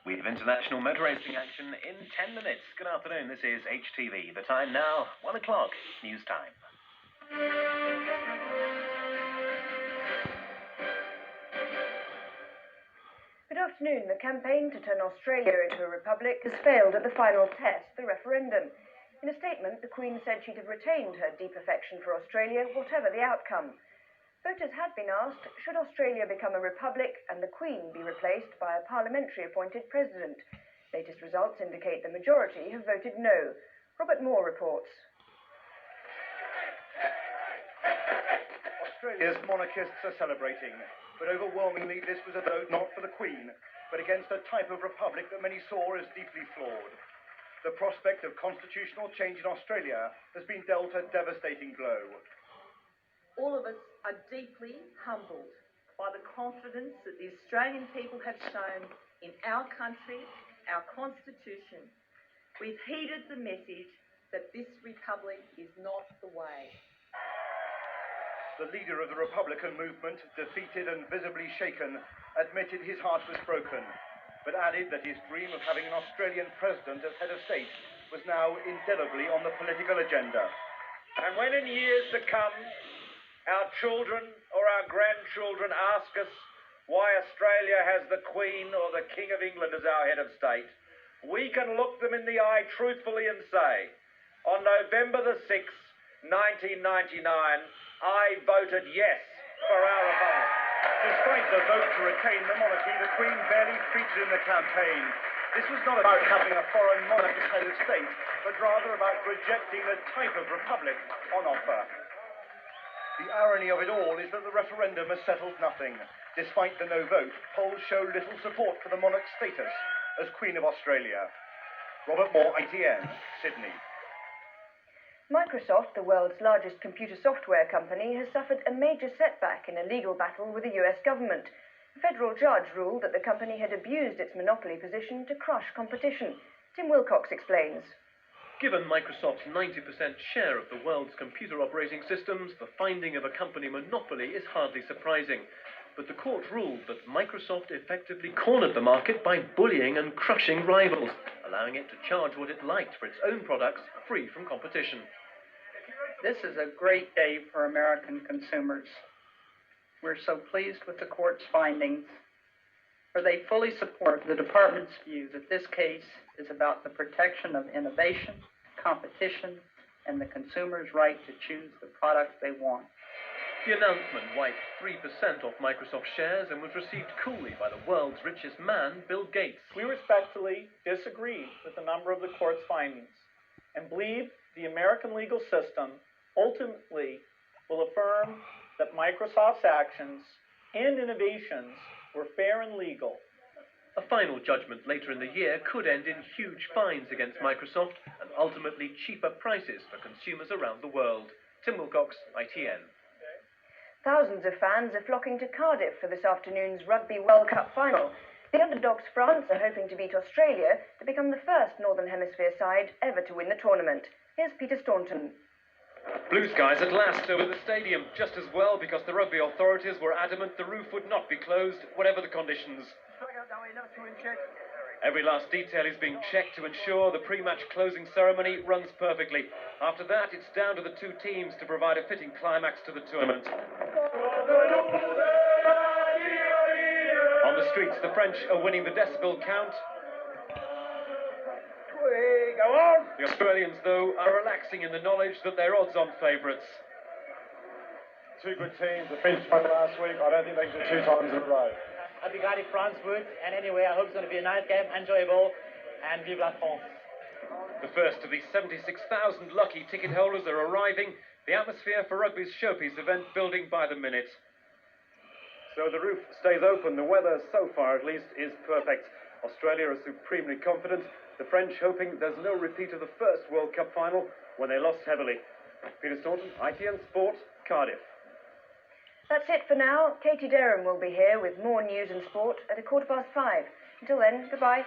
We have international motor racing action in 10 minutes. Good afternoon, this is HTV. The time now, 1 o'clock, news time. Good afternoon. The campaign to turn Australia into a republic has failed at the final test, the referendum. In a statement, the Queen said she'd have retained her deep affection for Australia, whatever the outcome. Voters had been asked, should Australia become a republic and the Queen be replaced by a parliamentary-appointed president? Latest results indicate the majority have voted no. Robert Moore reports. Australia's monarchists are celebrating, but overwhelmingly this was a vote not for the Queen, but against a type of republic that many saw as deeply flawed. The prospect of constitutional change in Australia has been dealt a devastating blow. All of us are deeply humbled by the confidence that the Australian people have shown in our country, our constitution. We've heeded the message that this republic is not the way. The leader of the Republican movement, defeated and visibly shaken, admitted his heart was broken, but added that his dream of having an Australian president as head of state was now indelibly on the political agenda. And when in years to come, our children or our grandchildren ask us why Australia has the Queen or the King of England as our head of state, we can look them in the eye truthfully and say, on November the 6th, 1999, I voted yes for our republic. Despite the vote to retain the monarchy, the Queen barely featured in the campaign. This was not about having a foreign monarch as head of state, but rather about rejecting the type of republic on offer. The irony of it all is that the referendum has settled nothing. Despite the no vote, polls show little support for the monarch's status as Queen of Australia. Robert Moore, ITN, Sydney. Microsoft, the world's largest computer software company, has suffered a major setback in a legal battle with the US government. A federal judge ruled that the company had abused its monopoly position to crush competition. Tim Wilcox explains. Given Microsoft's 90% share of the world's computer operating systems, the finding of a company monopoly is hardly surprising. But the court ruled that Microsoft effectively cornered the market by bullying and crushing rivals, allowing it to charge what it liked for its own products, free from competition. This is a great day for American consumers. We're so pleased with the court's findings, for they fully support the department's view that this case is about the protection of innovation, competition, and the consumer's right to choose the product they want. The announcement wiped 3% off Microsoft shares and was received coolly by the world's richest man, Bill Gates. We respectfully disagree with a number of the court's findings and believe the American legal system ultimately will affirm that Microsoft's actions and innovations were fair and legal. A final judgment later in the year could end in huge fines against Microsoft and ultimately cheaper prices for consumers around the world. Tim Wilcox, ITN. Thousands of fans are flocking to Cardiff for this afternoon's Rugby World Cup final. The underdogs France are hoping to beat Australia to become the first Northern Hemisphere side ever to win the tournament. Here's Peter Staunton. Blue skies at last over the stadium, just as well because the rugby authorities were adamant the roof would not be closed, whatever the conditions. Every last detail is being checked to ensure the pre-match closing ceremony runs perfectly. After that, it's down to the two teams to provide a fitting climax to the tournament. On the streets, the French are winning the decibel count. Go on! The Australians, though, are relaxing in the knowledge that they're odds-on favourites. Two good teams. The French won last week. I don't think they can do 2 times in a row. I'd be glad if France would, and anyway, I hope it's going to be a nice game, enjoyable, and vive la France. The first of the 76,000 lucky ticket holders are arriving. The atmosphere for rugby's showpiece event building by the minute. So the roof stays open. The weather, so far at least, is perfect. Australia is supremely confident. The French hoping there's no repeat of the first World Cup final when they lost heavily. Peter Staunton, ITN Sport, Cardiff. That's it for now. Katie Derham will be here with more news and sport at 5:15. Until then, goodbye.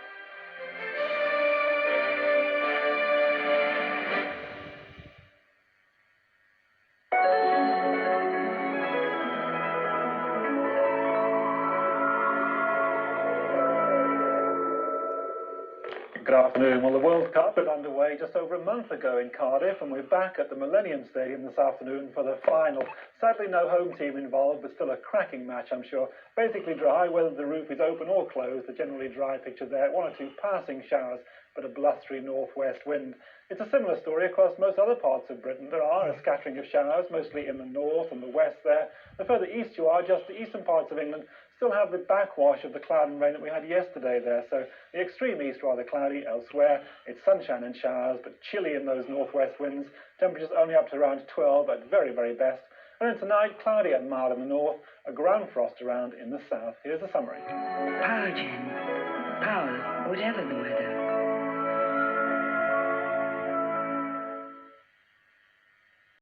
Good afternoon. Well, the World Cup got underway just over a month ago in Cardiff, and we're back at the Millennium Stadium this afternoon for the final. Sadly, no home team involved, but still a cracking match, I'm sure. Basically dry, whether the roof is open or closed, a generally dry picture there. One or two passing showers, but a blustery northwest wind. It's a similar story across most other parts of Britain. There are a scattering of showers, mostly in the north and the west there. The further east you are, just the eastern parts of England still have the backwash of the cloud and rain that we had yesterday there. So the extreme east rather cloudy. Elsewhere, it's sunshine and showers, but chilly in those northwest winds. Temperatures only up to around 12 at very, very best. And then tonight, cloudy and mild in the north, a ground frost around in the south. Here's the summary. Power, Jen. Power, whatever the weather.